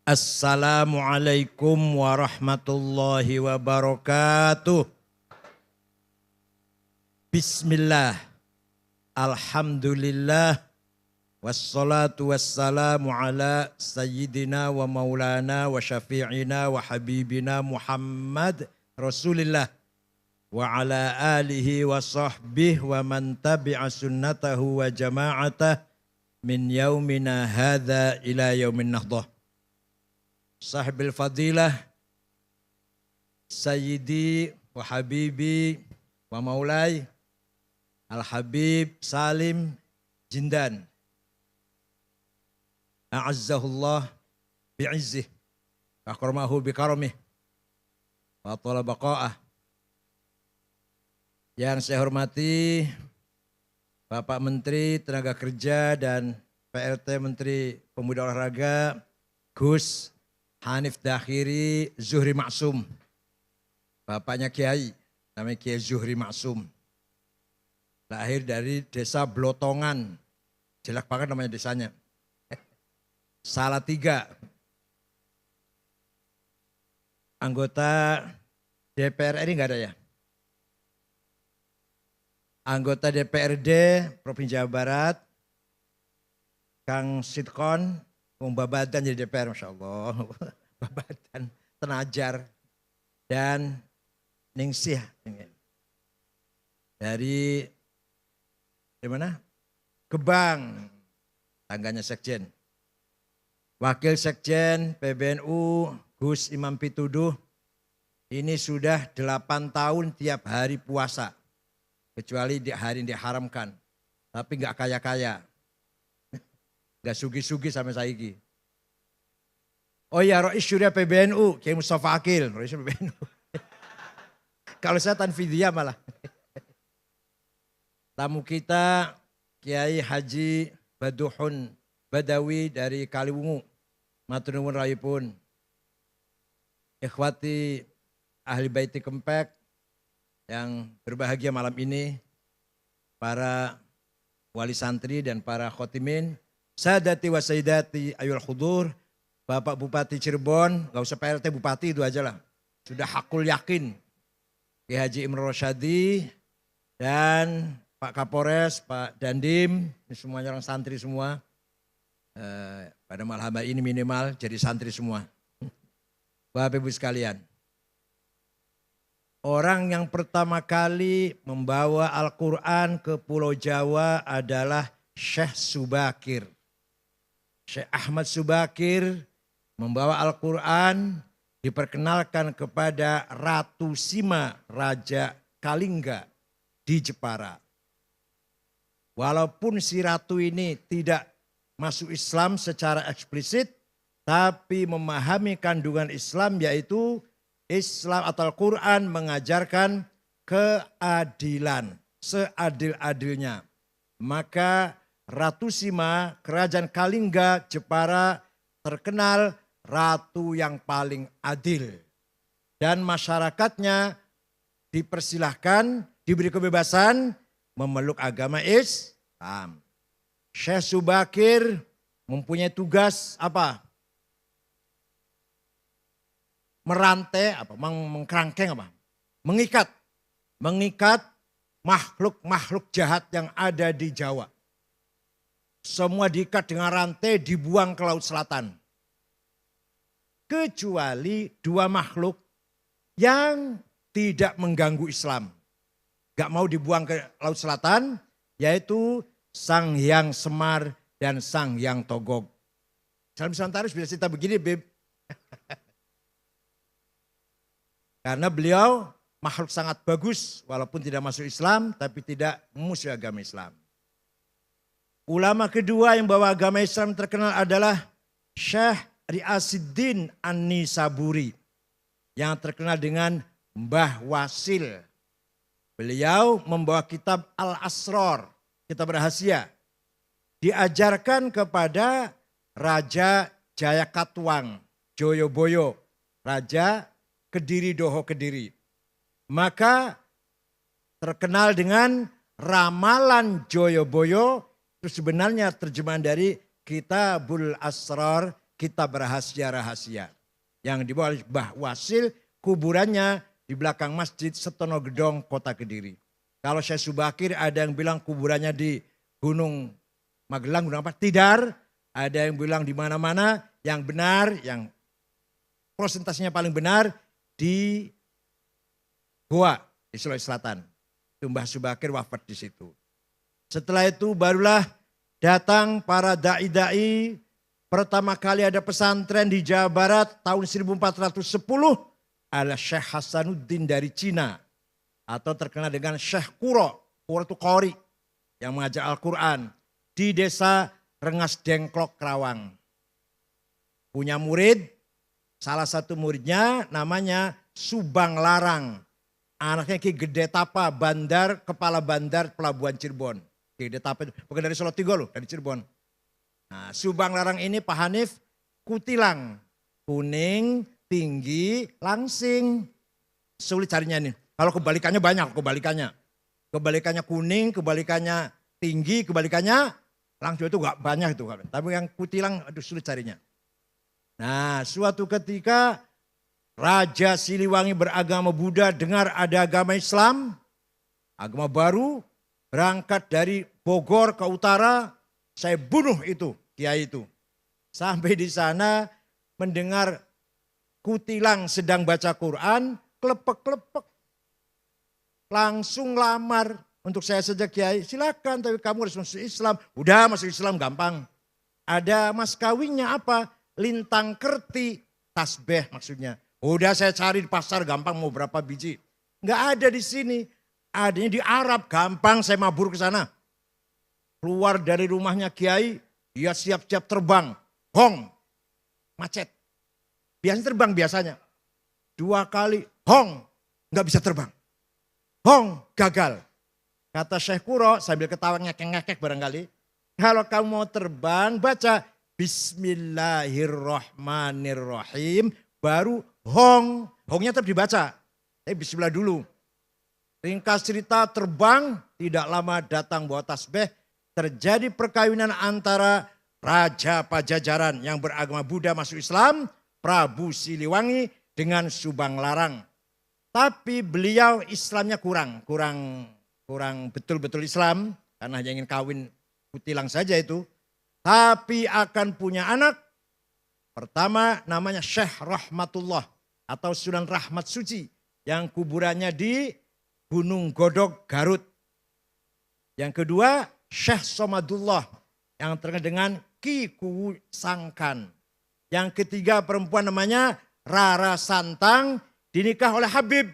Assalamualaikum warahmatullahi wabarakatuh. Bismillah, alhamdulillah, wassalatu wassalamu ala sayyidina wa maulana wa syafi'ina wa habibina Muhammad Rasulillah wa ala alihi wa sahbihi wa man tabi'a sunnatahu wa jama'atah min yaumina hadha ila yaumin nahdah. Sahibil fadilah Sayyidi wa Habibi wa Maulai Al-Habib Salim Jindan A'azzahullah bi'izzih wa akramahu bikaramih wa atala baqa'ah. Yang saya hormati Bapak Menteri Tenaga Kerja dan PLT Menteri Pemuda Olahraga Gus Hanif Dakhiri Zuhri Maksum. Bapaknya Kiai, namanya Kiai Zuhri Maksum. Lahir dari desa Blotongan. Jelek banget namanya desanya. Salatiga. Anggota DPR RI enggak ada ya? Anggota DPRD Provinsi Jawa Barat, Kang Sitkon, Babadan jadi DPR, Masya Allah. Babadan, Tenajar, dan Ningsih. Dari mana? Gebang, tangganya Sekjen. Wakil Sekjen PBNU Gus Imam Pituduh, ini sudah 8 tahun tiap hari puasa. Kecuali di hari yang diharamkan. Tapi enggak kaya-kaya. Gak sugi-sugi sampai saiki. Oh ya, Rois Syuriah PBNU, Kiai Mustafa Akil, Rois PBNU. Kalau saya Tanfidiyah malah. Tamu kita Kiai Haji Baduhun Badawi dari Kaliwungu. Matur nuwun rayipun. Ikhwati ahli baiti Kempek yang berbahagia malam ini. Para wali santri dan para khotimin. Sadati wa sayyidati ayul khudur, Bapak Bupati Cirebon, gak usah PLT Bupati itu aja lah. Sudah hakul yakin. Ki Haji Imron Rosyadi dan Pak Kapolres, Pak Dandim, ini semuanya orang santri semua. Pada malam ini minimal jadi santri semua. Bapak Ibu sekalian. Orang yang pertama kali membawa Al-Quran ke Pulau Jawa adalah Syekh Subakir. Syekh Ahmad Subakir membawa Al-Quran diperkenalkan kepada Ratu Sima Raja Kalingga di Jepara. Walaupun si ratu ini tidak masuk Islam secara eksplisit, tapi memahami kandungan Islam, yaitu Islam atau Al-Quran mengajarkan keadilan, seadil-adilnya. Maka Ratu Sima, Kerajaan Kalingga, Jepara terkenal ratu yang paling adil. Dan masyarakatnya dipersilahkan, diberi kebebasan memeluk agama Islam. Syekh Subakir mempunyai tugas apa? Merantai, mengkerangkeng apa? Mengikat makhluk-makhluk jahat yang ada di Jawa. Semua diikat dengan rantai, dibuang ke Laut Selatan. Kecuali 2 makhluk yang tidak mengganggu Islam. Gak mau dibuang ke Laut Selatan, yaitu Sang Hyang Semar dan Sang Hyang Togog. Salam Santarus bisa cerita begini, Beb. Karena beliau makhluk sangat bagus, walaupun tidak masuk Islam, tapi tidak memusuhi agama Islam. Ulama kedua yang bawa agama Islam terkenal adalah Syekh Riasiddin An-Nisaburi. Yang terkenal dengan Mbah Wasil. Beliau membawa kitab Al-Asrar, kitab rahasia. Diajarkan kepada Raja Jayakatwang, Joyoboyo, Raja Kediri Doho Kediri. Maka terkenal dengan ramalan Joyoboyo. Itu sebenarnya terjemahan dari Kitabul Asrar kitab rahasia-rahasia yang dibawa oleh Mbah Wasil, kuburannya di belakang Masjid Setono Gedong, Kota Kediri. Kalau Syekh Subakir ada yang bilang kuburannya di Gunung Magelang, Gunung apa? Tidar. Ada yang bilang di mana-mana. Yang benar, yang prosentasinya paling benar di Goa di Sulawesi Selatan. Itu Mbah Subakir wafat di situ. Setelah itu barulah datang para dai-dai. Pertama kali ada pesantren di Jawa Barat tahun 1410 adalah Syekh Hasanuddin dari Cina. Atau terkenal dengan Syekh Kuro. Kuro itu Qori yang mengajar Al-Quran. Di desa Rengas Dengklok, Kerawang. Punya murid, salah satu muridnya namanya Subang Larang. Anaknya Ki Gede Tapa, kepala bandar pelabuhan Cirebon. Ki Gede Tapa itu bukan dari Solo Tigo loh, dari Cirebon. Nah, Subang Larang ini Pak Hanif kutilang. Kuning, tinggi, langsing. Sulit carinya nih. Kalau kebalikannya banyak, kebalikannya. Kebalikannya kuning, kebalikannya tinggi, kebalikannya langsing itu gak banyak itu. Tapi yang kutilang aduh sulit carinya. Nah, suatu ketika Raja Siliwangi beragama Buddha dengar ada agama Islam, agama baru, berangkat dari Bogor ke utara, saya bunuh itu, kiai itu. Sampai di sana mendengar kutilang sedang baca Quran, klepek-klepek. Langsung lamar untuk saya saja kiai, silakan tapi kamu harus masuk Islam. Udah masuk Islam gampang. Ada mas kawinnya apa? Lintang kerti, tasbih maksudnya. Udah saya cari di pasar gampang mau berapa biji. Enggak ada di sini. Adanya di Arab gampang saya mabur ke sana. Keluar dari rumahnya kiai, dia siap-siap terbang. Hong, macet. Biasanya terbang biasanya. 2 kali, hong, nggak bisa terbang. Hong, gagal. Kata Syekh Kuro sambil ketawa ngekek-ngekek barangkali. Kalau kamu mau terbang, baca Bismillahirrahmanirrahim. Baru hong. Hongnya tetap dibaca. Bismillah dulu. Ringkas cerita terbang, tidak lama datang bawa tasbih. Terjadi perkawinan antara Raja Pajajaran yang beragama Buddha masuk Islam, Prabu Siliwangi dengan Subang Larang. Tapi beliau Islamnya kurang betul-betul Islam karena hanya ingin kawin kutilang saja itu. Tapi akan punya anak. Pertama namanya Syekh Rahmatullah atau Sunan Rahmat Suci yang kuburannya di Gunung Godog, Garut. Yang kedua Syekh Somadullah yang terkenal dengan Ki Kuwu Sangkan. Yang ketiga perempuan namanya Rara Santang dinikah oleh Habib.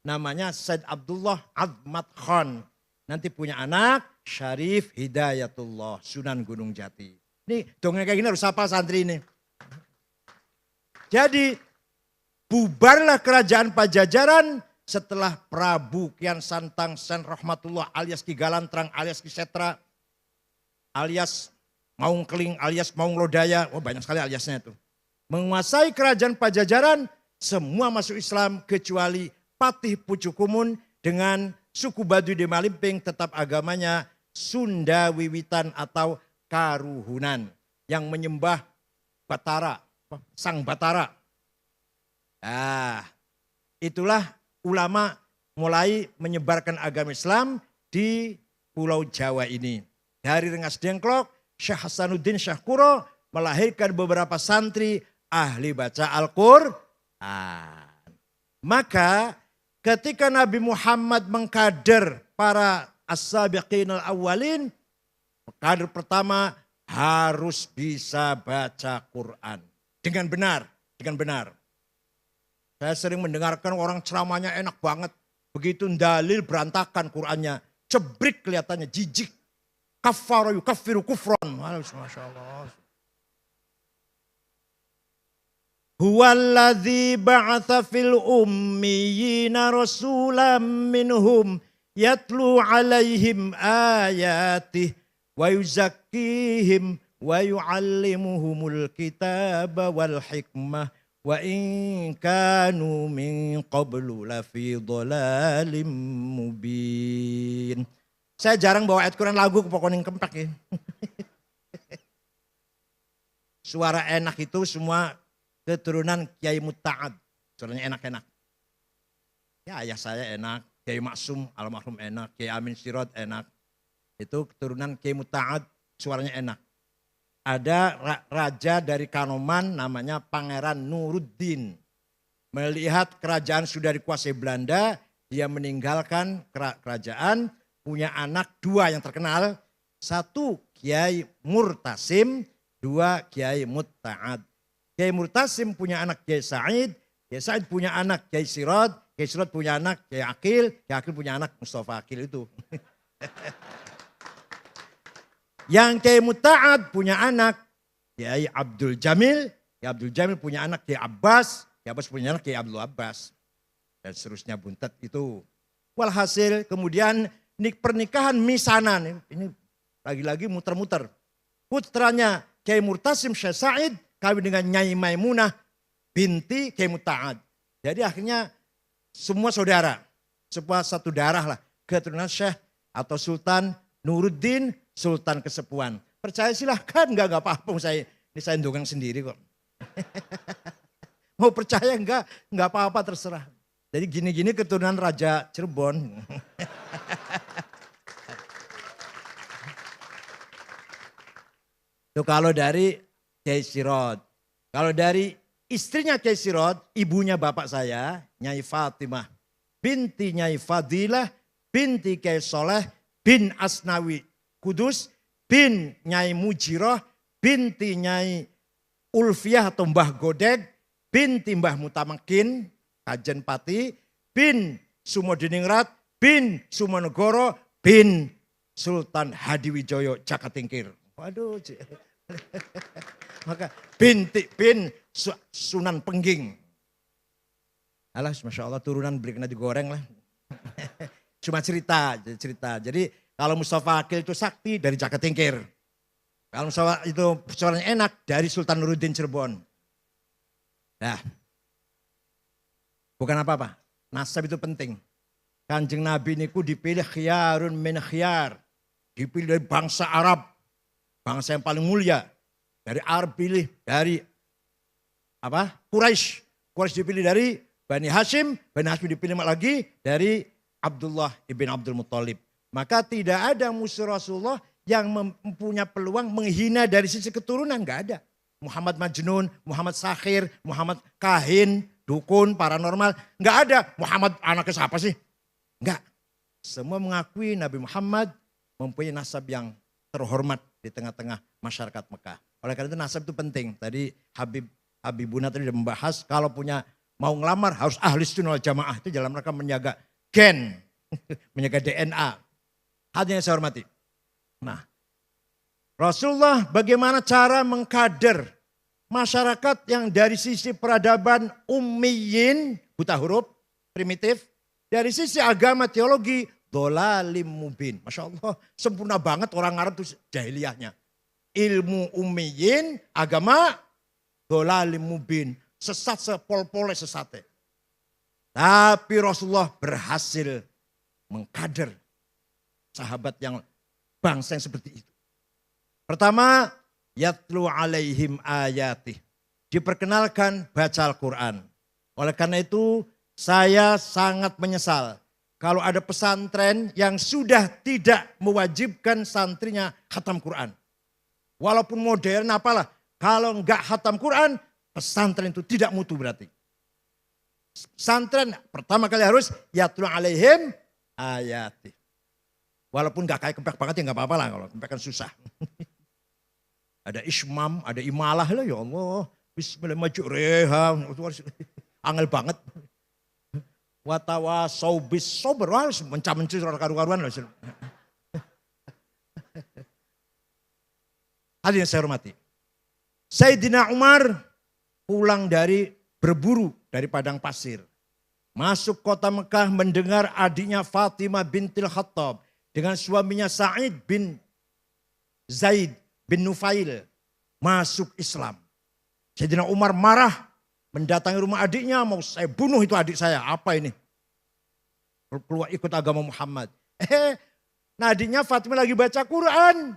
Namanya Said Abdullah Azmat Khan. Nanti punya anak Syarif Hidayatullah Sunan Gunung Jati. Ini dongeng kayak gini harus hafal santri ini. Jadi bubarlah kerajaan Pajajaran setelah Prabu Kian Santang Sen Rahmatullah alias Ki Galantrang alias Ki Setra alias Maung Keling alias Maung Lodaya. Oh banyak sekali aliasnya itu. Menguasai kerajaan Pajajaran semua masuk Islam kecuali Patih Pucukumun dengan suku Baduy di Malimping tetap agamanya Sunda Wiwitan atau Karuhunan yang menyembah Batara, Sang Batara. Nah, itulah ulama mulai menyebarkan agama Islam di Pulau Jawa ini. Dari Rengas Dengklok, Syekh Hasanuddin Syekh Kuro melahirkan beberapa santri ahli baca Al-Quran. Maka ketika Nabi Muhammad mengkader para as-sabiqin al-awwalin, kader pertama harus bisa baca Quran. Dengan benar. Saya sering mendengarkan orang ceramahnya enak banget. Begitu dalil berantakan Qurannya. Cebrik kelihatannya, jijik. Kaffara yukaffiru kufran. Masya Allah. Huwaladzi ba'atha fil ummiyina rasulam minhum yatlu alaihim ayatih wa yuzakkihim wa yu'allimuhumul kitaba wal hikmah wa in kanu min qablu lafi dhalalim mubin. Saya jarang bawa ayat Quran lagu ke Pokoning Kempak ya. suara enak itu semua keturunan Kiai Muta'ad. Suaranya enak-enak. Ya ayah saya enak, Kiai Maksum almarhum enak, Kiai Amin Sirot enak. Itu keturunan Kiai Muta'ad, suaranya enak. Ada raja dari Kanoman namanya Pangeran Nuruddin. Melihat kerajaan sudah dikuasai Belanda, dia meninggalkan kerajaan, punya anak dua yang terkenal. Satu Kiai Murtasim, dua Kiai Muta'ad. Kiai Murtasim punya anak Kiai Said punya anak Kiai Sirot punya anak Kiai Akil punya anak Mustafa Akil itu. Yang Kiai Muta'ad punya anak Kiai Abdul Jamil, Kiai Abdul Jamil punya anak Kiai Abbas punya anak Kiai Abdul Abbas. Dan seterusnya buntet itu. Walhasil kemudian pernikahan misanan, ini lagi-lagi muter-muter. Putranya Kiai Murtasim Syekh Said kawin dengan Nyai Maimunah binti Kiai Muta'ad. Jadi akhirnya semua saudara, satu darah lah, keturunan Syekh atau Sultan Nuruddin, Sultan Kesepuan. Percaya silahkan, enggak apa-apa. Ini saya ndongeng sendiri kok. Mau percaya enggak apa-apa terserah. Jadi gini-gini keturunan Raja Cirebon. Itu kalau dari Kiai Sirot. Kalau dari istrinya Kiai Sirot, ibunya bapak saya, Nyai Fatimah binti Nyai Fadilah binti Kiai Soleh bin Asnawi Kudus bin Nyai Mujiroh binti Nyai Ulfiah atau Mbah Godeg binti Mbah Mutamakin Kajen Pati bin Sumodiningrat bin Sumonegoro bin Sultan Hadiwijoyo Jakatingkir. Waduh. Maka bin Sunan Pengging. Alah, Masya Allah turunan beli kena digoreng lah. Cuma cerita. Jadi kalau Mustafa Akil itu sakti dari Jakatingkir. Kalau Mustafa itu suaranya enak dari Sultan Nuruddin Cirebon. Nah, bukan apa-apa. Nasab itu penting. Kanjeng Nabi niku dipilih khiyarun min khiyar. Dipilih dari bangsa Arab. Bangsa yang paling mulia. Dari Arab pilih dari Quraisy. Quraisy dipilih dari Bani Hashim. Bani Hashim dipilih lagi dari Abdullah ibn Abdul Muttalib. Maka tidak ada musuh Rasulullah yang mempunyai peluang menghina dari sisi keturunan. Enggak ada. Muhammad Majnun, Muhammad Sakhir, Muhammad Kahin, dukun, paranormal. Enggak ada. Muhammad anaknya siapa sih? Enggak. Semua mengakui Nabi Muhammad mempunyai nasab yang terhormat di tengah-tengah masyarakat Mekah. Oleh karena itu nasab itu penting. Tadi Habibuna tadi sudah membahas kalau mau ngelamar harus ahli sunnah wal jamaah. Itu dalam rangka menjaga gen, menjaga DNA. Hadirin yang saya hormati. Nah, Rasulullah bagaimana cara mengkader masyarakat yang dari sisi peradaban ummiyin, buta huruf, primitif. Dari sisi agama teologi, dhalalim mubin. Masya Allah, sempurna banget orang Arab itu jahiliyahnya. Ilmu ummiyin, agama, dhalalim mubin. Sesat sepol-pole sesatnya. Tapi Rasulullah berhasil mengkader sahabat yang bangsa yang seperti itu. Pertama, yatlu alaihim ayatih. Diperkenalkan baca Al-Quran. Oleh karena itu saya sangat menyesal kalau ada pesantren yang sudah tidak mewajibkan santrinya khatam Quran. Walaupun modern apalah, kalau enggak khatam Quran, pesantren itu tidak mutu berarti. Pesantren pertama kali harus yatlu alaihim ayatih. Walaupun enggak kayak kempek banget ya enggak apa-apa lah, kalau kempek kan susah. Ada ismam, ada imalah lah ya Allah. Bismillahirrahmanirrahim. Angel banget. Watawasau bis sober, harus mencah-mencih karu-karuan. Hadirin yang saya hormati. Sayyidina Umar pulang dari berburu dari padang pasir. Masuk kota Mekah mendengar adiknya Fatimah bintil Khattab dengan suaminya Sa'id bin Zaid bin Nufail masuk Islam. Sayyidina Umar marah mendatangi rumah adiknya, mau saya bunuh itu adik saya. Apa ini? Keluar ikut agama Muhammad. Nah adiknya Fatimah lagi baca Quran.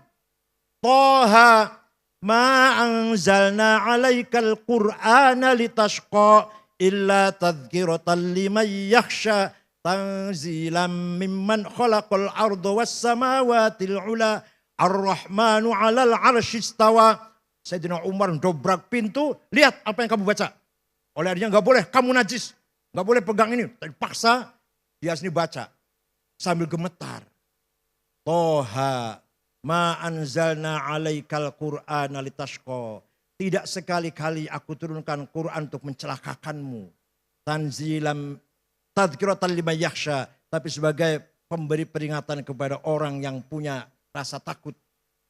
Toha Ma anzalna 'alaikal Qur'ana litashqa illa tadhkiratan liman yakhsha tanzilam mimman khalaqal arda was samawatil ula ar-rahmanu 'alal 'arsy istawa. Sayyidina Umar dobrak pintu, lihat apa yang kamu baca. Oleh adanya enggak boleh, kamu najis. Enggak boleh pegang ini. Dipaksa dia sini baca sambil gemetar. Toha ma anzalna 'alaikal Qur'ana litashqa. Tidak sekali-kali aku turunkan Quran untuk mencelakakanmu. Tanzilam tadhkiratan liman yakhsha, tapi sebagai pemberi peringatan kepada orang yang punya rasa takut.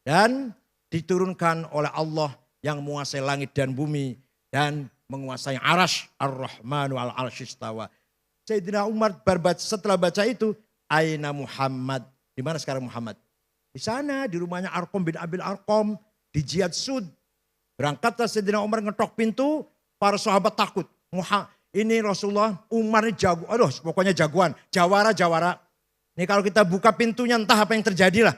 Dan diturunkan oleh Allah yang menguasai langit dan bumi dan menguasai arasy, ar-Rahmanu al-'arsy istawa. Sayyidina Umar setelah baca itu, aina Muhammad? Di mana sekarang Muhammad? Di sana, di rumahnya Arqam bin Abil Arqam, di Jihad Sud. Berangkatlah Sayyidina Umar ngetok pintu, para sahabat takut. Ini Rasulullah, Umar ini jago, aduh pokoknya jagoan, jawara. Ini kalau kita buka pintunya entah apa yang terjadi lah.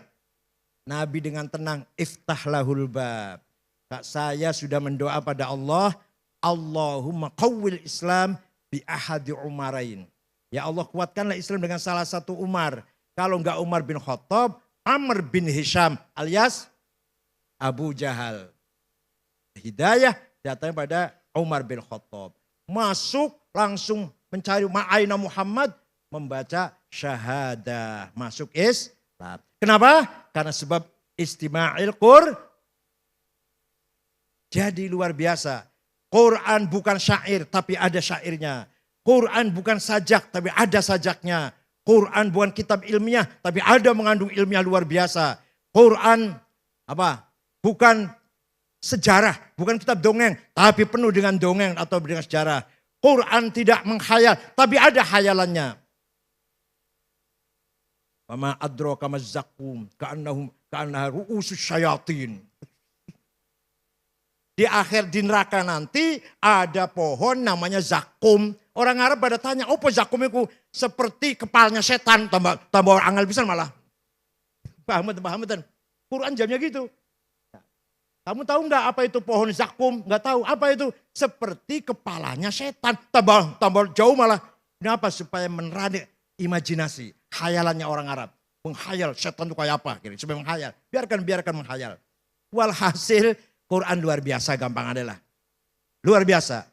Nabi dengan tenang, iftah lahul bab. Kak, saya sudah mendoa pada Allah, Allahumma qawwil Islam bi ahadi Umarain. Ya Allah, kuatkanlah Islam dengan salah satu Umar. Kalau enggak Umar bin Khattab, Amr bin Hisham alias Abu Jahal. Hidayah datang pada Umar bin Khattab. Masuk langsung mencari ma'aina Muhammad, membaca syahadah. Masuk Islam. Kenapa? Karena sebab istima'il Qur'an. Jadi luar biasa. Quran bukan syair tapi ada syairnya. Quran bukan sajak tapi ada sajaknya. Quran bukan kitab ilmiah tapi ada mengandung ilmiah luar biasa. Quran bukan sejarah, bukan kitab dongeng tapi penuh dengan dongeng atau dengan sejarah. Quran tidak menghayal tapi ada hayalannya. Wama adraka mazzakum ka'annaha ru'usus syayatin. Di akhir di neraka nanti ada pohon namanya zakum. Orang Arab pada tanya, "Apa zakum itu?" Seperti kepalanya setan, tambah orang angel bisa malah. Paham? Quran jamnya gitu. Kamu tahu nggak apa itu pohon zakum? Nggak tahu apa itu? Seperti kepalanya setan, tambah jauh malah. Kenapa? Supaya menerani imajinasi, khayalannya orang Arab. Menghayal setan itu kayak apa? Supaya menghayal. Biarkan menghayal. Walhasil Quran luar biasa, gampang adalah. Luar biasa.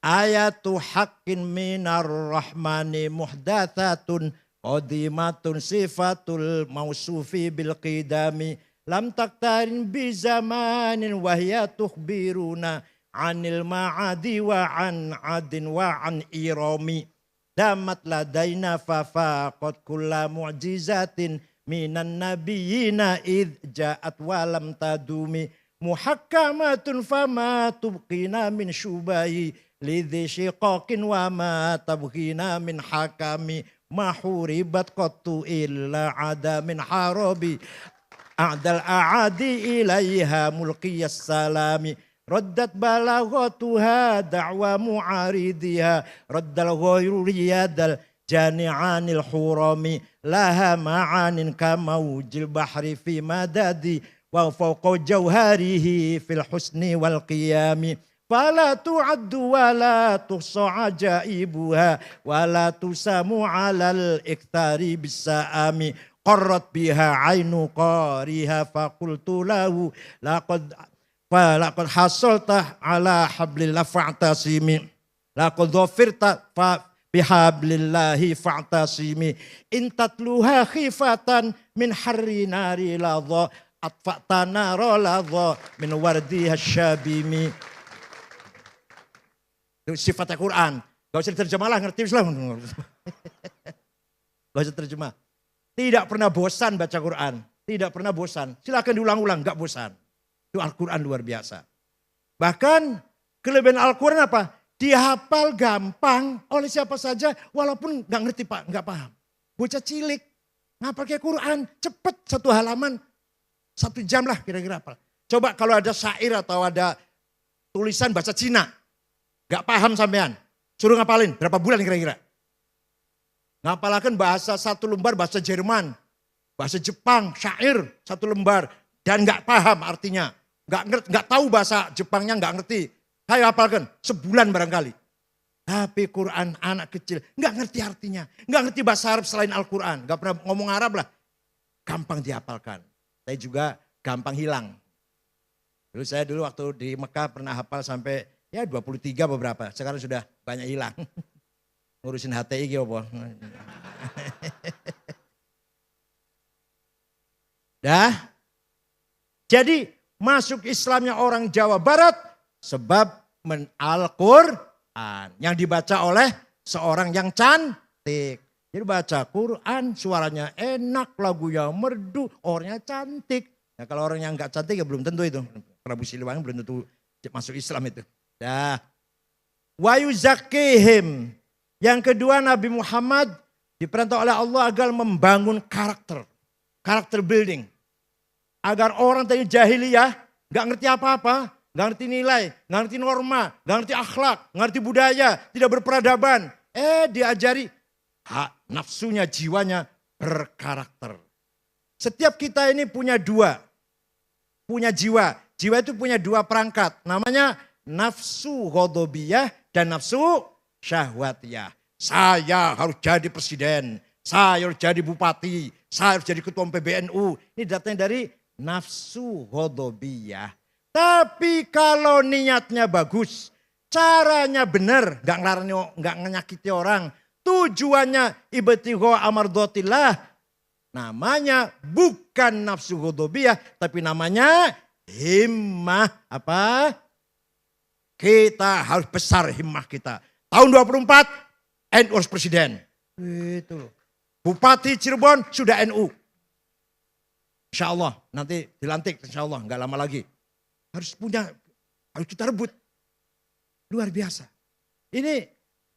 Ayatu haqqin minar rahmani muhdathatun qadimatun sifatul mausufi bil qidami lam taktarin bi zamanin wa hiya tukhbiruna anil ma'adi wa an adin wa an irami damat ladaina fafaqat kulla mu'jizatin minan nabiyina id ja'at wa lam tadumi muhakkamatun fama tubqina min syubahi lidhi syiqaqin wa ma tabghina min hakami mahuribat qattu illa ada min harabi a'dal a'adi ilaiha mulqiyas salami raddat balaghatuha da'wa mu'aridiha raddal ghayru riyadal jani'anil hurami laha ma'anin kamawjil bahri fi madadi wa fawqa jawharihi fil husni wal qiyami fala tu'addu wa la tuhsa ajaibuha wa la tusamu 'alal iktsari bisa'ami qarrat biha 'ainu qariha faqultu lahu laqad hasalta 'ala hablillah fa'tasimi laqad dhafirta fa bihablillahi fa'tasimi in tatluha khifatan min harri nari ladha atfa'tana roladha min wardiha syabimi. Itu sifatnya Quran. Gak usah diterjemah lah, ngerti Islam. Gak usah terjemah. Tidak pernah bosan baca Quran. Tidak pernah bosan. Silakan diulang-ulang, gak bosan. Itu Al-Quran luar biasa. Bahkan kelebihan Al-Quran apa? Dihafal gampang oleh siapa saja walaupun gak ngerti Pak, gak paham. Bocah cilik, ngapal kayak Quran, cepet satu halaman, 1 jam lah kira-kira apa. Coba kalau ada syair atau ada tulisan bahasa Cina, gak paham sampean, suruh ngapalin berapa bulan kira-kira? Ngapalakan bahasa 1 lembar bahasa Jerman, bahasa Jepang, syair 1 lembar dan gak paham artinya. nggak tahu bahasa Jepangnya, nggak ngerti. Saya hafalkan sebulan barangkali. Tapi Quran anak kecil nggak ngerti artinya, nggak ngerti bahasa Arab selain Al-Quran, nggak pernah ngomong Arab lah, gampang dihafalkan. Saya juga gampang hilang. Saya dulu waktu di Mekah pernah hafal sampai ya 23 beberapa, sekarang sudah banyak hilang. Ngurusin HTI gitu apa. Dah. Jadi masuk Islamnya orang Jawa Barat sebab Al-Quran yang dibaca oleh seorang yang cantik. Jadi baca Quran suaranya enak, lagunya merdu, orangnya cantik. Nah, kalau orang yang enggak cantik ya belum tentu itu. Prabu Siliwangi belum tentu masuk Islam itu. Dah. Wa yuzakkihim. Yang kedua, Nabi Muhammad diperintah oleh Allah agar membangun karakter. Karakter building. Agar orang tadi jahiliyah gak ngerti apa-apa. Gak ngerti nilai, gak ngerti norma, gak ngerti akhlak, gak ngerti budaya. Tidak berperadaban. Diajari hak nafsunya, jiwanya berkarakter. Setiap kita ini punya dua. Punya jiwa. Jiwa itu punya dua perangkat. Namanya nafsu ghadabiyah dan nafsu syahwatiyah. Saya harus jadi presiden, saya harus jadi bupati, saya harus jadi ketua PBNU. Ini datanya dari nafsu ghadabiyah. Tapi kalau niatnya bagus, caranya benar, nggak menyakiti orang, tujuannya ibtigha amardatillah, namanya bukan nafsu ghadabiyah, tapi namanya himmah apa? Kita harus besar himmah kita. Tahun 24 NU harus presiden. Itu loh. Bupati Cirebon sudah NU. Insya Allah nanti dilantik, insya Allah nggak lama lagi. Harus kita rebut. Luar biasa. Ini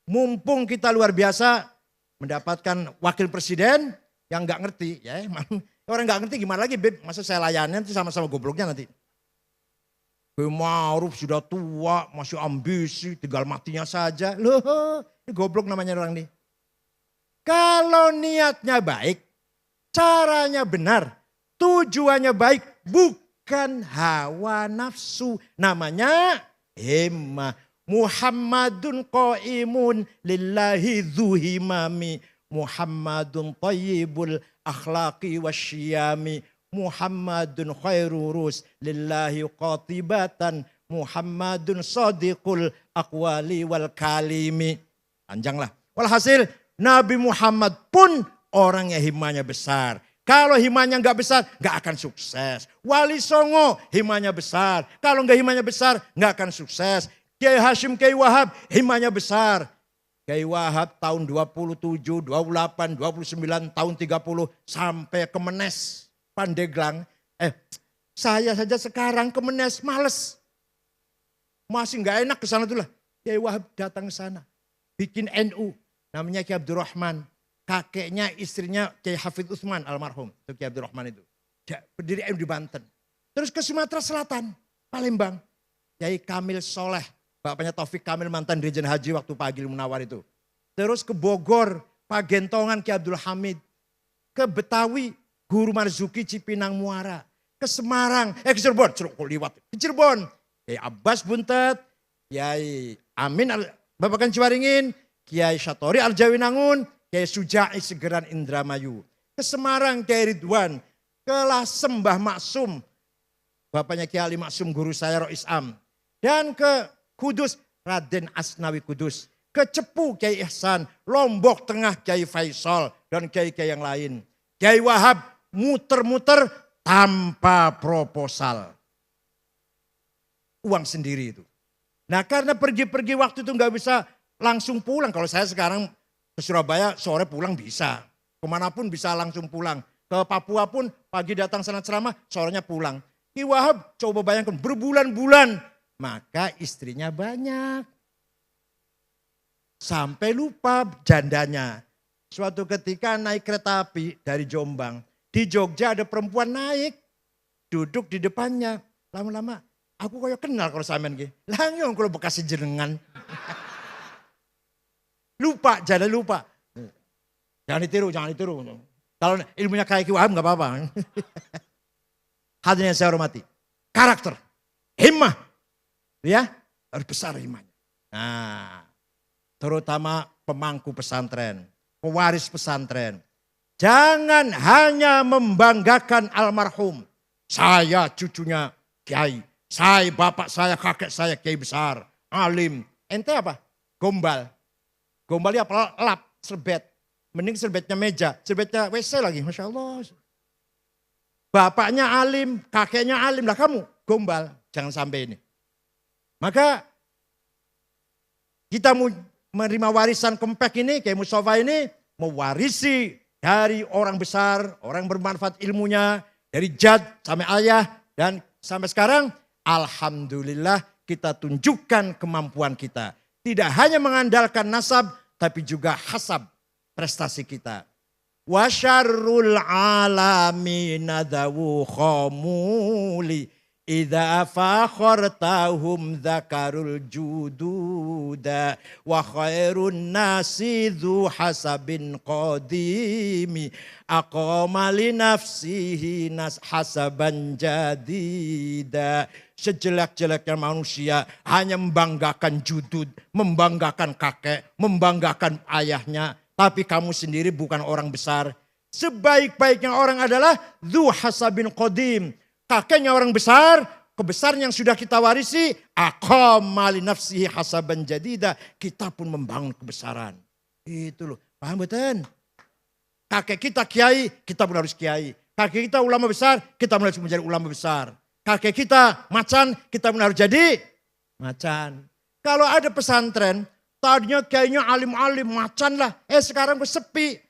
mumpung kita luar biasa mendapatkan wakil presiden yang nggak ngerti, ya orang nggak ngerti gimana lagi, Beb? Masa saya layanin itu sama-sama gobloknya nanti. Ma'ruf sudah tua, masih ambisi, tinggal matinya saja. Loh, ini goblok namanya orang nih. Kalau niatnya baik, caranya benar, tujuannya baik, bukan hawa nafsu. Namanya himmah. Muhammadun qaimun lillahi dzuhimami. Muhammadun tayyibul akhlaqi wasyiyami. Muhammadun khairurus lillahi qatibatan. Muhammadun sadiqul aqwali wal kalimi. Panjanglah. Walhasil Nabi Muhammad pun orang yang himanya besar. Kalau himanya enggak besar, enggak akan sukses. Wali Songo himanya besar. Kalau enggak himanya besar, enggak akan sukses. Kiai Hashim, Kiai Wahab himanya besar. Kiai Wahab tahun 27, 28, 29, tahun 30 sampai ke Menes. Pandeglang, saya saja sekarang ke Menes, males. Masih nggak enak ke sana tuh lah. Kiai Wahab datang ke sana, bikin NU, namanya Kiai Abdurrahman. Kakeknya, istrinya Kiai Hafidh Utsman almarhum, itu Kiai Abdurrahman itu. Dia berdiri NU di Banten. Terus ke Sumatera Selatan, Palembang. Kiai Kamil Soleh, bapaknya Taufik Kamil mantan Dirjen Haji waktu Pak Agil Munawar itu. Terus ke Bogor, Pak Gentongan Kiai Abdul Hamid. Ke Betawi, Guru Marzuki Cipinang Muara. Ke Semarang, ke Cirebon, liwat. Ke Cirebon, Kiai Abbas Buntet, Kiai Amin Babakan Ciwaringin, Kiai Syatori Arjawinangun, Kiai Suja'i Segeran Indramayu. Ke Semarang, Kiai Ridwan. Ke Lasem Mbah Maksum, bapaknya Kiai Ali Maksum, guru saya Rois Am. Dan ke Kudus, Raden Asnawi Kudus. Ke Cepu, Kiai Ihsan. Lombok Tengah, Kiai Faisal. Dan kiai-kiai yang lain. Kiai Wahab muter-muter tanpa proposal. Uang sendiri itu. Nah karena pergi-pergi waktu itu nggak bisa langsung pulang. Kalau saya sekarang ke Surabaya sore pulang bisa. Kemanapun bisa langsung pulang. Ke Papua pun pagi datang sana ceramah, sorenya pulang. Kiai Wahab coba bayangkan berbulan-bulan. Maka istrinya banyak. Sampai lupa jandanya. Suatu ketika naik kereta api dari Jombang. Di Jogja ada perempuan naik. Duduk di depannya. Lama-lama aku kayak kenal kalau sampean gitu. Langsung kalau Bekasi jenengan. Lupa, jangan lupa. Jangan ditiru, jangan ditiru. Kalau ilmunya kayak Ki Wahab gak apa-apa. Hadirin yang saya hormati. Karakter. himmah. Ya, harus besar himmahnya. Nah, terutama pemangku pesantren, pewaris pesantren. Jangan hanya membanggakan almarhum. Saya cucunya kiai, saya bapak saya, kakek saya kiai besar, alim. Ente apa? Gombal. Gombalnya apa? Lap, serbet. Mending serbetnya meja, serbetnya WC lagi. Masya Allah. Bapaknya alim, kakeknya alim. Lah kamu gombal. Jangan sampai ini. Maka kita mau menerima warisan Kempek ini, kayak Mustafa ini, mewarisi dari orang besar, orang bermanfaat ilmunya, dari jad sampai ayah, dan sampai sekarang, alhamdulillah kita tunjukkan kemampuan kita. Tidak hanya mengandalkan nasab, tapi juga hasab prestasi kita. Wa syarrul alamina dawu khamuli idza fakhartahum dzakarul jududa wa khairun nasi dzu hasabin qadimi aqama li nafsihi nas hasaban jadida. Sejelek-jeleknya manusia hanya membanggakan judud, membanggakan kakek, membanggakan ayahnya, tapi kamu sendiri bukan orang besar. Sebaik-baiknya orang adalah dzu hasabin qadim. Kakeknya orang besar, kebesaran yang sudah kita warisi, aqama li nafsihi hasaban jadida, kita pun membangun kebesaran. Itu loh, paham betul? Kakek kita kiai, kita pun harus kiai. Kakek kita ulama besar, kita pun harus menjadi ulama besar. Kakek kita macan, kita pun harus jadi macan. Kalau ada pesantren, tadinya kiainya alim-alim, macan lah. Sekarang sepi.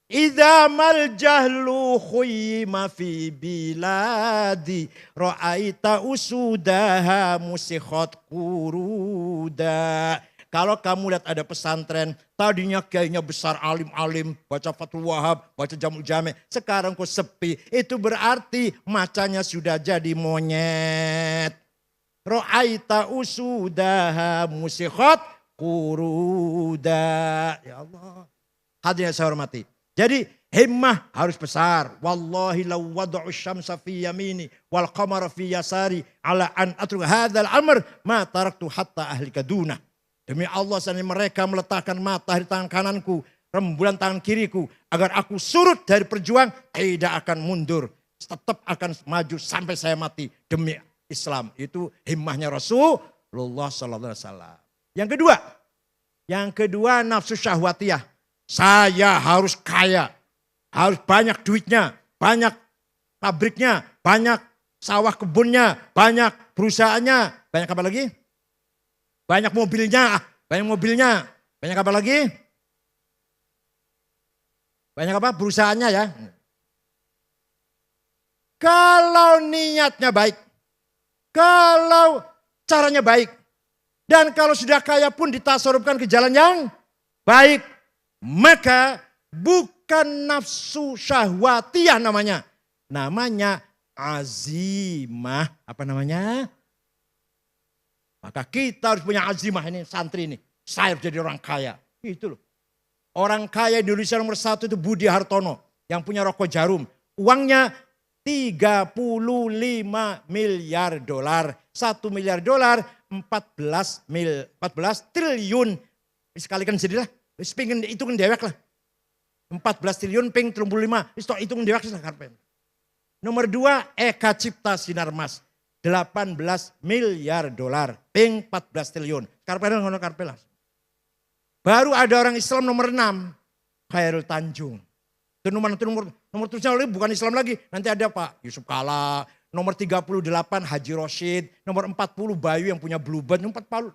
Idza mal jahlu khuyyima fi biladi ra'aita usudaha musikhat kuruda. Kalau kamu lihat ada pesantren, tadinya kiainya besar alim-alim, baca Fathul Wahab, baca Jamul Jami, sekarang kok sepi. Itu berarti macanya sudah jadi monyet. Ra'aita usudaha musikhat kuruda. Ya Allah. Hadirin saya hormati. Jadi himmah harus besar. Wallahi law wada'u syamsa fi yamini wal qamara fi yasari ala an atruk hadzal amr ma taraktu hatta ahlika duna. Demi Allah seandainya mereka meletakkan matahari tangan kananku, rembulan tangan kiriku, agar aku surut dari perjuang, tidak akan mundur. Tetap akan maju sampai saya mati demi Islam. Itu himmahnya Rasulullah sallallahu alaihi wasallam. Yang kedua nafsu syahwatiyah. Saya harus kaya, harus banyak duitnya, banyak pabriknya, banyak sawah kebunnya, banyak perusahaannya, banyak apa lagi? Banyak mobilnya, banyak apa lagi? Banyak apa? Perusahaannya ya. Kalau niatnya baik, kalau caranya baik, dan kalau sudah kaya pun ditasarrufkan ke jalan yang baik, maka bukan nafsu syahwatiyah namanya. Namanya azimah. Apa namanya? Maka kita harus punya azimah ini, santri ini. Saya harus jadi orang kaya. Itu loh. Orang kaya Indonesia nomor 1 itu Budi Hartono. Yang punya rokok Jarum. Uangnya 35 miliar dolar. 1 miliar dolar 14 triliun. Sekalikan jadilah. Pingin hitungin dewek lah. 14 triliun ping 35. Hitung dewek lah karpen. Nomor 2 Eka Cipta Sinarmas. 18 miliar dolar. Ping 14 triliun. Karpen ngono karpen lah. Baru ada orang Islam nomor 6. Khairul Tanjung. Itu nomor terusnya bukan Islam lagi. Nanti ada Pak Yusuf Kala. Nomor 38 Haji Roshid. Nomor 40 Bayu yang punya Bluebird. 40.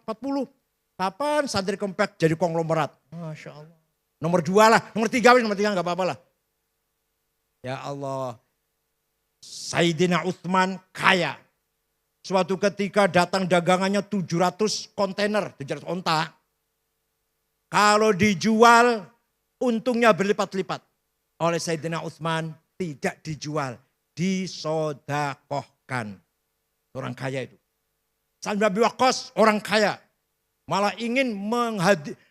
Kapan santri Kempek jadi konglomerat? Masya Allah. Nomor 2 lah. Nomor 3 gak apa-apa lah. Ya Allah. Sayyidina Utsman kaya. Suatu ketika datang dagangannya 700 kontainer, 700 onta. Kalau dijual, untungnya berlipat-lipat. Oleh Sayyidina Utsman tidak dijual, disodakohkan. Orang kaya itu. Sa'd bin Abi Waqqas orang kaya. Malah ingin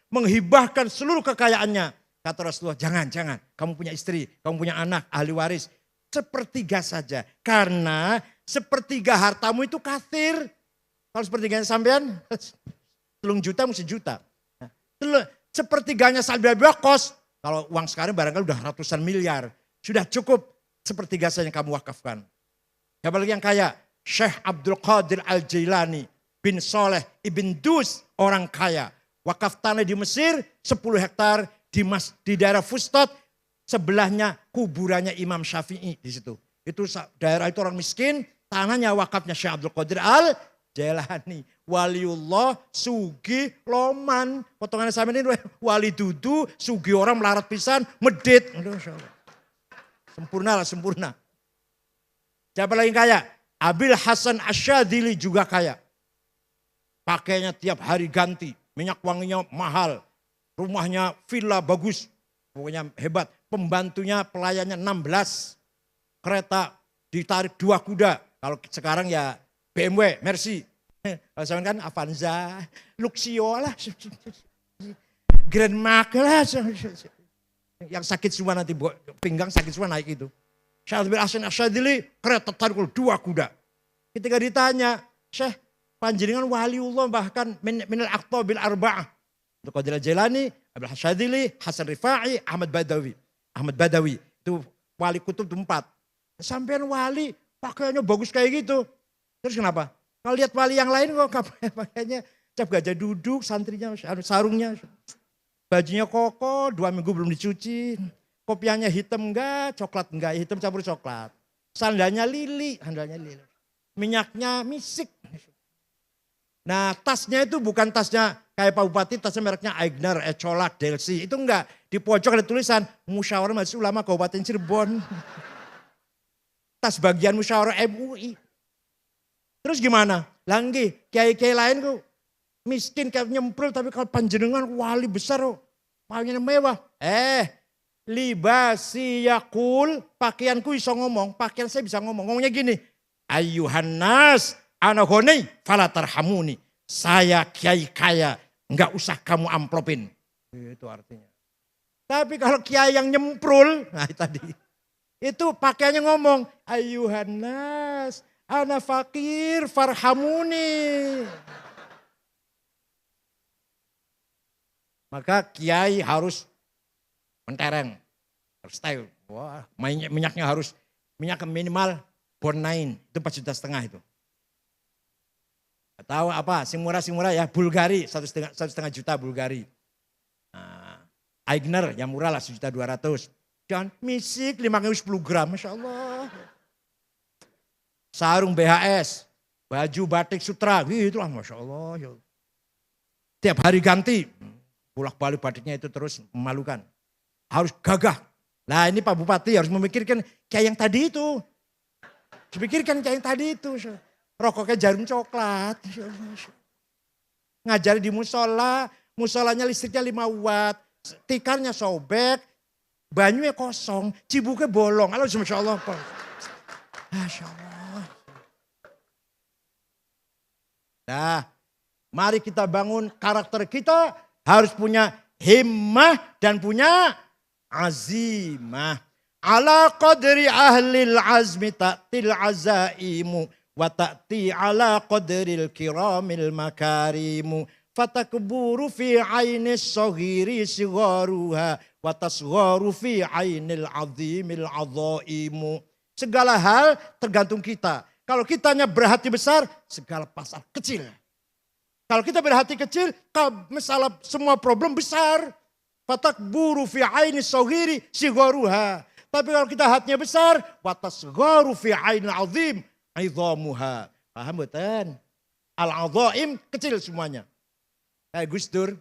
menghibahkan seluruh kekayaannya. Kata Rasulullah, jangan. Kamu punya istri, kamu punya anak, ahli waris. Sepertiga saja. Karena sepertiga hartamu itu kathir. Kalau sepertiganya sampean, 3 juta mesti juta. Sepertiganya Sa'd bin Abi Waqqas, kalau uang sekarang barangkali udah ratusan miliar. Sudah cukup sepertiga saja yang kamu wakafkan. Siapa lagi yang kaya? Syekh Abdul Qadir Al-Jailani bin Soleh ibn Dus, orang kaya. Wakaf tanah di Mesir 10 hektar di daerah Fustat, sebelahnya kuburannya Imam Syafi'i di situ. Itu daerah itu orang miskin, tanahnya wakafnya Syekh Abdul Qadir Al-Jailani. Waliullah, sugi, loman. Potongannya sama ini wali dudu, sugi orang melarat pisan, medit. Sempurna lah, sempurna. Siapa lagi kaya? Abil Hasan Asyadili juga kaya. Pakainya tiap hari ganti, minyak wanginya mahal. Rumahnya villa bagus, pokoknya hebat. Pembantunya, pelayannya 16. Kereta ditarik 2 kuda. Kalau sekarang ya BMW, Mercy. Kalau sekarang kan Avanza, Luxio lah. Grand Mark lah. Yang sakit semua nanti, pinggang sakit semua naik itu. Syekh bin Hasan Asyadili kereta tarik 2 kuda. Ketika ditanya, Syekh panjenengan waliullah bahkan minal aqtabil arba'ah. Untuk Qadir Al-Jailani, Abdul Asyadili, Hasan Rifa'i, Ahmad Badawi. Ahmad Badawi itu wali kutub 4. Sampean wali pakaiannya bagus kayak gitu. Terus kenapa? Kalau lihat wali yang lain kok pakaiannya cap gajah duduk, santrinya, sarungnya. Bajunya koko, 2 minggu belum dicuci. Kopiahnya hitam enggak, coklat enggak, hitam campur coklat. Sandalnya lili. Minyaknya misik. Nah tasnya itu bukan tasnya kayak Pak Bupati, tasnya mereknya Aigner, Ecolak, Delsi. Itu enggak, di pojok ada tulisan Musyawarah Majelis Ulama Kabupaten Cirebon. Tas bagian Musyawarah MUI. Terus gimana? Langgi, kiai-kiai lain kok miskin kayak nyemprul, tapi kalau panjenengan wali besar kok pakaiannya mewah. Libasi yakul, pakaianku bisa ngomong, pakaian saya bisa ngomong. Ngomongnya gini, Ayyuhan nas, ana ghani fala tarhamuni. Saya kiai kaya, enggak usah kamu amplopin. Itu artinya. Tapi kalau kiai yang nyemprul, nah tadi. Itu pakaiannya ngomong, Ayyuhan nas, ana fakir farhamuni. Maka kiai harus mentereng, harus style. Wah, minyaknya harus, minyak minimal Bornain, itu 4,5 juta itu. Tahu apa, sing murah ya, Bulgari, 1,5 juta Bulgari. Nah, Aigner yang murah lah 1,2 juta. Dan misik 510 gram, Masya Allah. Sarung BHS, baju batik sutra, gitu lah Masya Allah. Tiap hari ganti, bolak-balik batiknya itu terus memalukan. Harus gagah. Nah ini Pak Bupati harus memikirkan kayak yang tadi itu. Dipikirkan kayak yang tadi itu. Rokoknya jarum coklat. Ngajari di musola, musolanya listriknya 5 watt. Tikarnya sobek, banyunya kosong, cibuknya bolong. Halo Masya Allah. Masya Allah. Nah mari kita bangun karakter kita. Harus punya himmah dan punya azimah. Ala qadri ahlil azmi ta'til azaimu. Wa ta'ti ala qadril kiramil makarimu. Fatakburu fi ainis soghiri sigharuha. Wa tasgharu fi ainil azimil azaimu. Segala hal tergantung kita. Kalau kitanya berhati besar, segala pasar kecil. Kalau kita berhati kecil, masalah semua problem besar. Fatakburu fi ainis soghiri sigharuha. Tapi kalau kita hatinya besar, watasgharu fi ainil azim idhamuha. Paham betul? Al-azaim kecil semuanya. Kayak Gus Dur.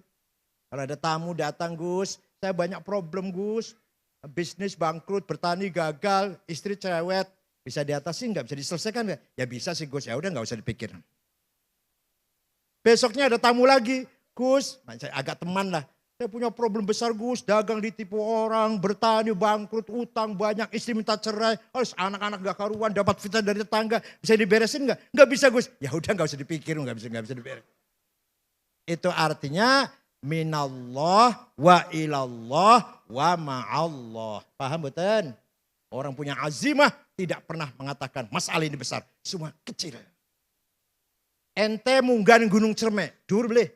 Kalau ada tamu datang, Gus, saya banyak problem Gus. Bisnis bangkrut, bertani gagal, istri cerewet. Bisa diatasi enggak? Bisa diselesaikan enggak? Ya bisa sih Gus, ya udah enggak usah dipikir. Besoknya ada tamu lagi, Gus, agak teman lah. Saya punya problem besar Gus, dagang ditipu orang, bertani bangkrut, utang banyak, istri minta cerai, harus anak-anak gak karuan, dapat fitnah dari tetangga, bisa diberesin gak? Gak bisa Gus, ya udah gak usah dipikir, gak bisa diberesin. Itu artinya minallah wa ilallah wa ma'allah. Paham betul? Orang punya azimah, tidak pernah mengatakan masalah ini besar. Semua kecil. Ente munggah Gunung Cermek. Dur boleh.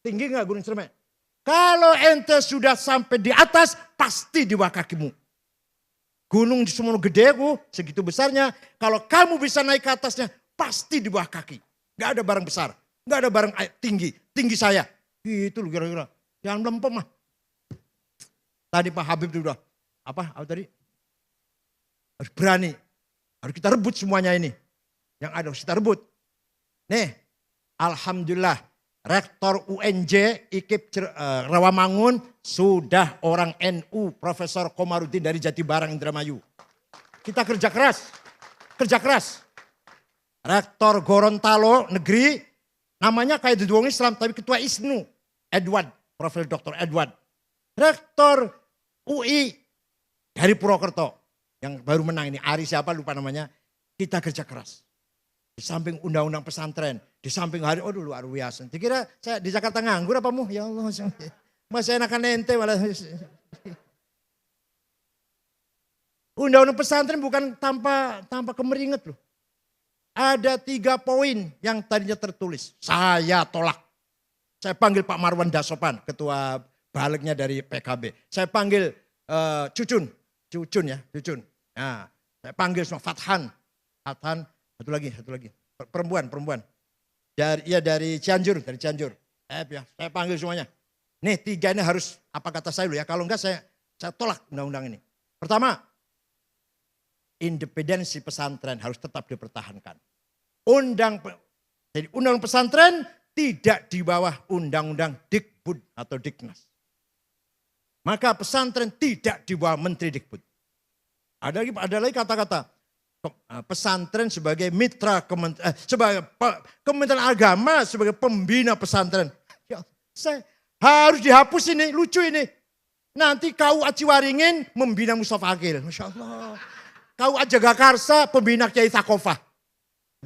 Tinggi nggak Gunung Cermek? Kalau ente sudah sampai di atas, pasti di bawah kakimu. Gunung di Sumono gede segitu besarnya. Kalau kamu bisa naik ke atasnya, pasti di bawah kaki. Nggak ada barang besar. Nggak ada barang tinggi. Tinggi saya. Gitu loh kira-kira. Jangan melempem mah. Tadi Pak Habib itu udah. Apa tadi? Harus berani. Harus kita rebut semuanya ini. Yang ada harus kita rebut. Nih, alhamdulillah Rektor UNJ IKIP Rawamangun sudah orang NU Profesor Komarudin dari Jatibarang Indramayu. Kita kerja keras. Kerja keras. Rektor Gorontalo Negeri namanya kayak di Islam tapi ketua ISNU Edward, Profesor Dr. Edward. Rektor UI dari Purwokerto yang baru menang ini Ari siapa lupa namanya. Kita kerja keras. Di samping undang-undang pesantren, di samping hari, luar biasa. Dikira saya di Jakarta nganggur apa mu? Ya Allah, masih enakan ente malah. Undang-undang pesantren bukan tanpa kemeringat loh. Ada 3 poin yang tadinya tertulis. Saya tolak. Saya panggil Pak Marwan Dasopan, ketua baliknya dari PKB. Saya panggil Cucun ya, Cucun. Nah, saya panggil semua Fathan. Satu lagi. Perempuan. Dari Cianjur. Ya, saya panggil semuanya. Nih 3 ini harus apa kata saya dulu ya. Kalau enggak saya tolak undang-undang ini. Pertama, independensi pesantren harus tetap dipertahankan. Jadi undang pesantren tidak di bawah undang-undang Dikbud atau Diknas. Maka pesantren tidak di bawah Menteri Dikbud. Ada lagi kata-kata. Pesantren sebagai mitra sebagai Kementerian Agama sebagai pembina pesantren. Ya, saya harus dihapus ini, lucu ini. Nanti KUA Ciwaringin membina Mustafa Akil. Masya Allah. KUA Jagakarsa pembina Kiai Takofah.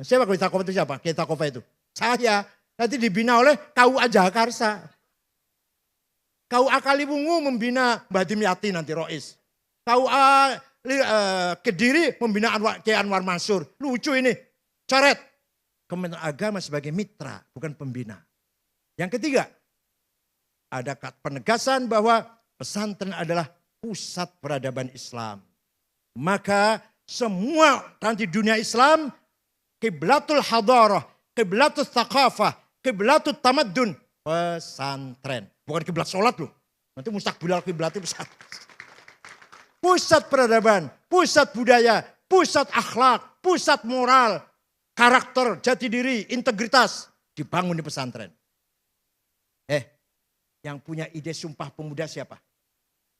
Siapa Kiai Takofah itu siapa? Kiai Takofah itu. Saya. Nanti dibina oleh KUA Jagakarsa. KUA Kaliwungu membina Mbah Dimyati nanti Rois. KUA Kediri membina Kiai Anwar Mansur. Lucu ini. Coret. Kementerian Agama sebagai mitra, bukan pembina. Yang ketiga, ada penegasan bahwa pesantren adalah pusat peradaban Islam. Maka semua nanti dunia Islam, kiblatul hadarah, kiblatul thaqafah, kiblatul tamaddun, pesantren. Bukan kiblat sholat loh. Nanti mustaqbilal kiblatnya pesantren. Pusat peradaban, pusat budaya, pusat akhlak, pusat moral, karakter, jati diri, integritas dibangun di pesantren. Yang punya ide Sumpah Pemuda siapa?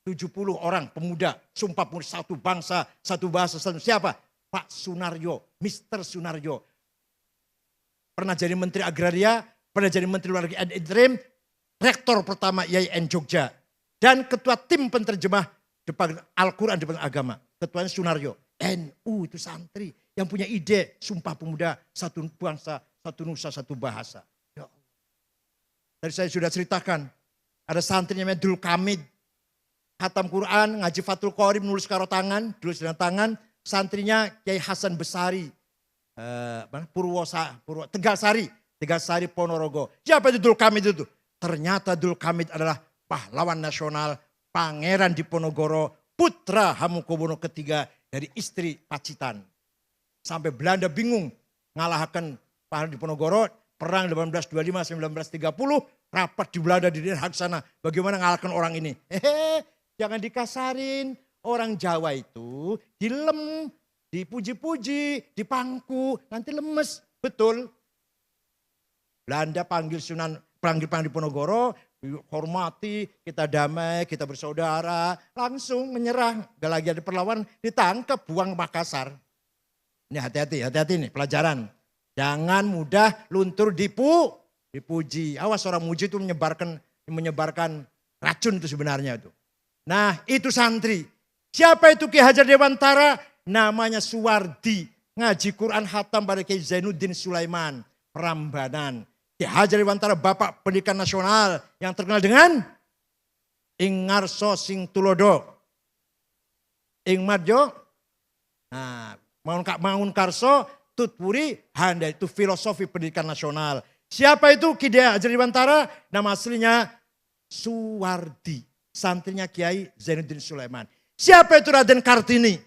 70 orang pemuda, Sumpah Pemuda, satu bangsa, satu bahasa, siapa? Pak Sunaryo, Mr. Sunaryo. Pernah jadi Menteri Agraria, pernah jadi Menteri Luar Negeri interim, Rektor pertama IAIN Jogja. Dan Ketua Tim Penerjemah Al-Quran Depan Agama. Ketuanya Sunaryo. NU itu santri yang punya ide Sumpah Pemuda, satu bangsa, satu nusa, satu bahasa. Ya Allah. Tadi saya sudah ceritakan, ada santri namanya Dul Kamid. Khatam Quran, ngaji Fathul Qorib, nulis karo tangan, tulis dengan tangan. Santrinya Kiai Hasan Besari, Tegalsari Ponorogo. Siapa itu Dul Kamid itu? Ternyata Dul Kamid adalah pahlawan nasional, Pangeran Diponegoro, putra Hamengkubuwono III dari istri Pacitan. Sampai Belanda bingung ngalahkan Pangeran Diponegoro, perang 1825-1930, rapat di Belanda di Den Haag sana. Bagaimana ngalahkan orang ini? Jangan dikasarin. Orang Jawa itu dilem, dipuji-puji, dipangku, nanti lemes. Betul. Belanda panggil panggil Diponegoro, hormati, kita damai, kita bersaudara, langsung menyerah. Gak lagi ada perlawanan, ditangkap, buang Makassar. Ini hati-hati nih pelajaran. Jangan mudah luntur dipuji. Awas orang muji itu menyebarkan racun itu sebenarnya itu. Nah itu santri. Siapa itu Ki Hajar Dewantara? Namanya Suwardi. Ngaji Quran khatam pada Kiai Zainuddin Sulaiman. Prambanan. Ki Hajar Dewantara Bapak Pendidikan Nasional yang terkenal dengan Ing Ngarso Sing Tulodo. Ing Madjo Nah, Mangunkarso, Tutpuri, Handa itu filosofi pendidikan nasional. Siapa itu Ki Hajar Dewantara? Nama aslinya Suwardi, santrinya Kiai Zainuddin Sulaiman. Siapa itu Raden Kartini?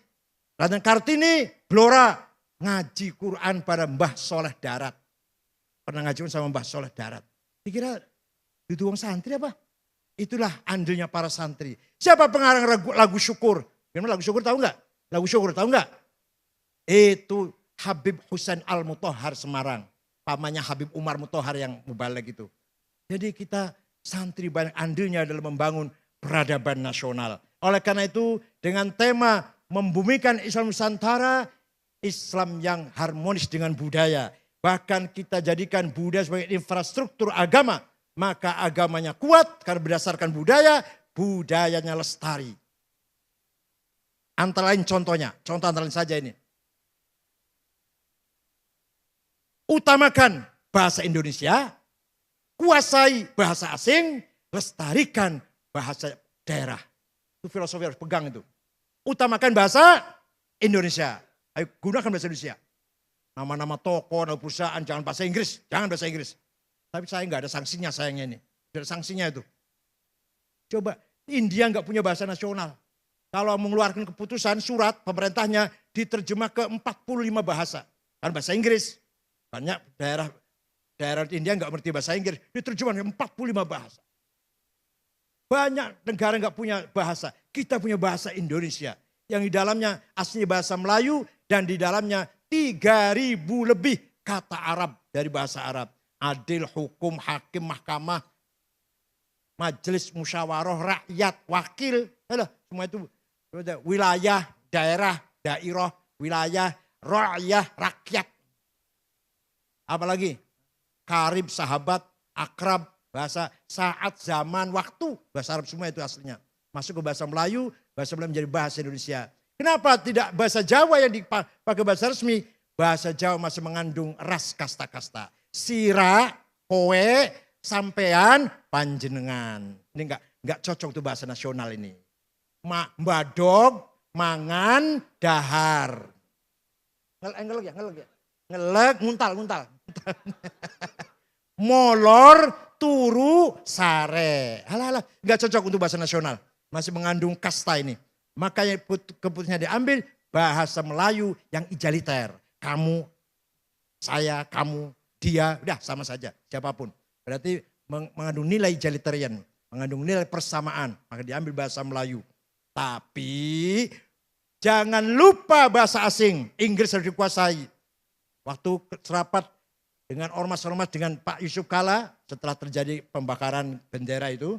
Raden Kartini, Blora, ngaji Quran pada Mbah Soleh Darat. Pernah ngaji sama Mbah Soleh Darat. Dikira itu wong santri apa? Itulah andilnya para santri. Siapa pengarang lagu syukur? Gimana lagu syukur tahu nggak? Lagu syukur tahu nggak? Itu Habib Husain Al-Mutahhar Semarang. Pamannya Habib Umar Mutahhar yang mubalig itu. Jadi kita santri banyak andilnya dalam membangun peradaban nasional. Oleh karena itu dengan tema membumikan Islam Nusantara, Islam yang harmonis dengan budaya. Bahkan kita jadikan budaya sebagai infrastruktur agama. Maka agamanya kuat karena berdasarkan budaya, budayanya lestari. Antara lain contohnya, contoh antara lain saja ini. Utamakan bahasa Indonesia, kuasai bahasa asing, lestarikan bahasa daerah. Itu filosofi harus pegang itu. Utamakan bahasa Indonesia. Ayo gunakan bahasa Indonesia. Nama-nama toko, nama perusahaan, jangan bahasa Inggris. Jangan bahasa Inggris. Tapi saya nggak ada sanksinya sayangnya ini. Tidak ada sanksinya itu. Coba India nggak punya bahasa nasional. Kalau mengeluarkan keputusan surat pemerintahnya diterjemah ke 45 bahasa. Kan bahasa Inggris. Banyak daerah di India nggak ngerti bahasa Inggris. Diterjemah ke 45 bahasa. Banyak negara nggak punya bahasa. Kita punya bahasa Indonesia. Yang di dalamnya aslinya bahasa Melayu. Dan di dalamnya 3.000 lebih kata Arab dari bahasa Arab. Adil, hukum, hakim, mahkamah, majelis, musyawarah, rakyat, wakil. Semua itu wilayah, daerah, dairah, wilayah, rakyat, rakyat. Apalagi karib, sahabat, akrab, bahasa saat, zaman, waktu. Bahasa Arab semua itu aslinya. Masuk ke bahasa Melayu menjadi bahasa Indonesia. Kenapa tidak bahasa Jawa yang dipakai bahasa resmi? Bahasa Jawa masih mengandung ras kasta-kasta. Sira, kowe, sampean, panjenengan. Ini enggak cocok tuh bahasa nasional ini. Mbadog, mangan, dahar. Ngelek ya. Ngelek, nguntal. Molor, turu, sare. Halah, enggak cocok untuk bahasa nasional. Masih mengandung kasta ini. Makanya keputusannya diambil bahasa Melayu yang ijaliter. Kamu, saya, kamu, dia, udah sama saja siapapun. Berarti mengandung nilai egalitarian, mengandung nilai persamaan. Maka diambil bahasa Melayu. Tapi jangan lupa bahasa asing. Inggris harus dikuasai. Waktu serapat dengan ormas-ormas dengan Pak Yusuf Kala setelah terjadi pembakaran bendera itu.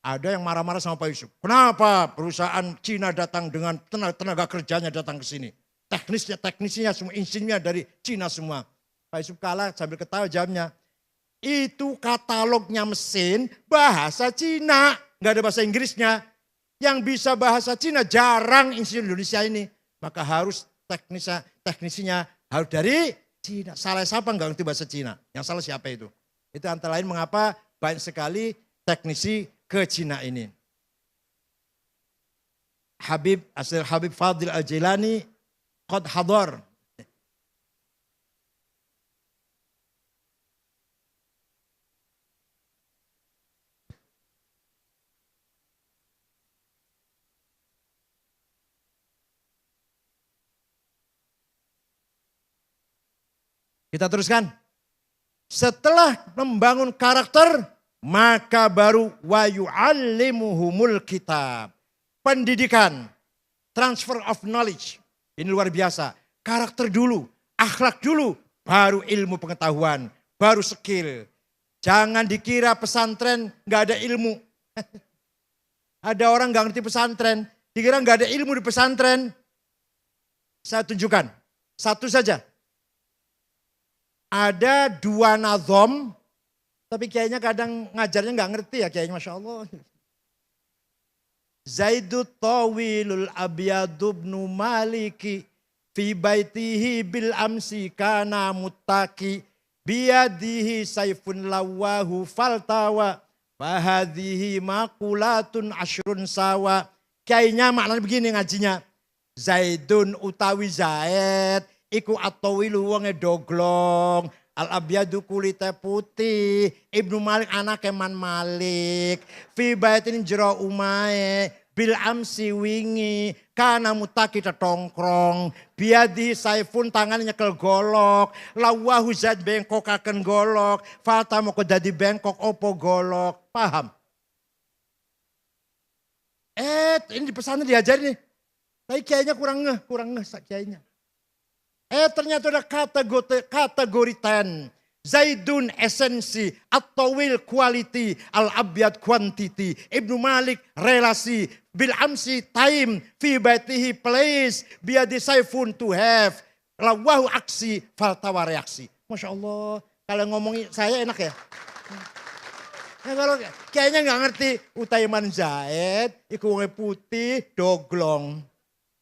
Ada yang marah-marah sama Pak Yusuf. Kenapa perusahaan Cina datang dengan tenaga kerjanya datang ke sini. Teknisnya semua insinnya dari Cina semua. Pak Yusuf Kala sambil ketawa jawabnya, itu katalognya mesin bahasa Cina, nggak ada bahasa Inggrisnya. Yang bisa bahasa Cina jarang insinyur Indonesia ini, maka harus teknisinya harus dari Cina. Salah siapa nggak ngerti bahasa Cina? Yang salah siapa itu? Itu antara lain mengapa banyak sekali teknisi ke Cina ini. Habib Fadil Al-Jilani qad hadar. Kita teruskan. Setelah membangun karakter, maka baru wa yu'allimuhumul kitab. Pendidikan, transfer of knowledge. Ini luar biasa. Karakter dulu, akhlak dulu, baru ilmu pengetahuan, baru skill. Jangan dikira pesantren gak ada ilmu. Ada orang gak ngerti pesantren, dikira gak ada ilmu di pesantren. Saya tunjukkan, satu saja. Ada 2 nazom, tapi kayaknya kadang ngajarnya nggak ngerti ya kayaknya, Masya Allah. Zaidut tawilul abiyadubnu maliki, fi baitihi bil amsi kana muttaki, biyadihi saifun lawahu faltawa, fahadihi makulatun ashrun sawa. Kayaknya maknanya begini ngajinya. Zaidun utawi Zaid iku atawilu wonge doglong. Al-abyadu kulite putih. Ibnu Malik anake Man Malik. Fi baitin jero umae. Bil amsi wingi. Kana mutaki tetongkrong. Biadi saifun tangan nyekel golok. Lawahu Zaid bengkokaken golok. Fata moko dadi bengkok opo golok. Paham? Ini di pesantren diajarin nih. Tapi kiainya kurang ngeh kiainya. Ternyata ada kategori 10. Zaidun esensi, at-tawil quality, al-abyad quantity, Ibnu Malik relasi, bil amsi time, fi baitihi place, biadi saifun to have, lawahu aksi, faltawa reaksi. Masya Allah, kalau ngomongin saya enak ya. Nah, kalau kayaknya nggak ngerti, Utaiman Zaid, iku wonge putih, doglong.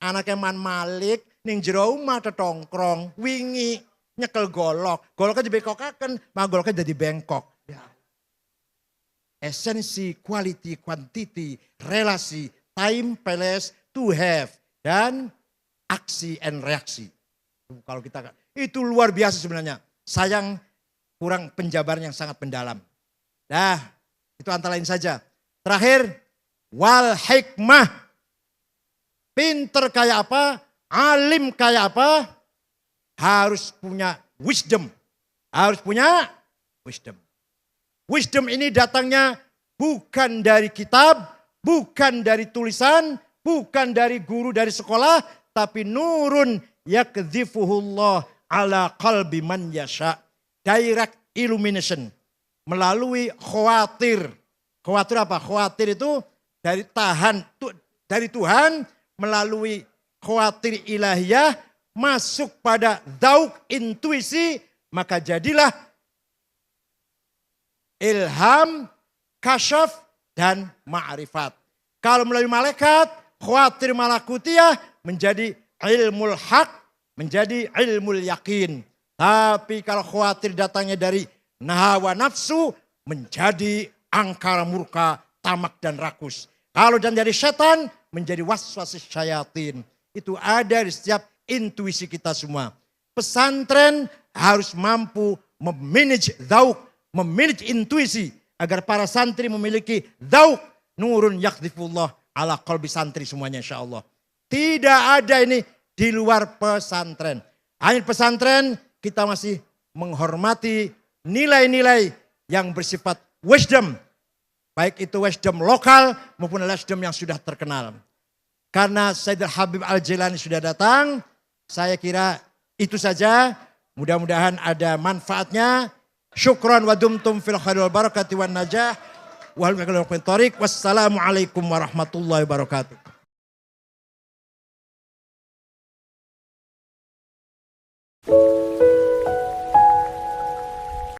Anaknya Man Malik, ning jero omah tetongkrong, wingi nyekel golok. Goloknya dibengkokaken, mah goloknya jadi bengkok. Ya. Esensi, quality, quantity, relasi, time, place, to have, dan aksi and reaksi. Kalau kita itu luar biasa sebenarnya. Sayang kurang penjabaran yang sangat mendalam. Nah, itu antara lain saja. Terakhir, wal hikmah. Pinter kayak apa, alim kayak apa, harus punya wisdom. Harus punya wisdom. Wisdom ini datangnya bukan dari kitab, bukan dari tulisan, bukan dari guru dari sekolah, tapi nurun yakdzifuhullah ala qalbi man yasha. Direct illumination. Melalui khawatir. Khawatir apa? Khawatir itu dari Tuhan melalui khawatir ilahiyah masuk pada dauk intuisi, maka jadilah ilham, kasyaf, dan ma'rifat. Kalau melalui malaikat, khawatir malakutiyah menjadi ilmul haq, menjadi ilmul yakin. Tapi kalau khawatir datangnya dari nahawa nafsu, menjadi angkara murka, tamak dan rakus. Kalau dan dari setan, menjadi waswasis syayatin. Itu ada di setiap intuisi kita semua. Pesantren harus mampu memanage dauk, memanage intuisi. Agar para santri memiliki dauk nurun yakdifullah ala qalbi santri semuanya insya Allah. Tidak ada ini di luar pesantren. Hanya pesantren kita masih menghormati nilai-nilai yang bersifat wisdom. Baik itu wisdom lokal maupun wisdom yang sudah terkenal. Karena Sayyidul Habib Al-Jilani sudah datang, saya kira itu saja. Mudah-mudahan ada manfaatnya. Syukran wa dumtum fil khairi wal barakati wan najah. Wassalamualaikum warahmatullahi wabarakatuh.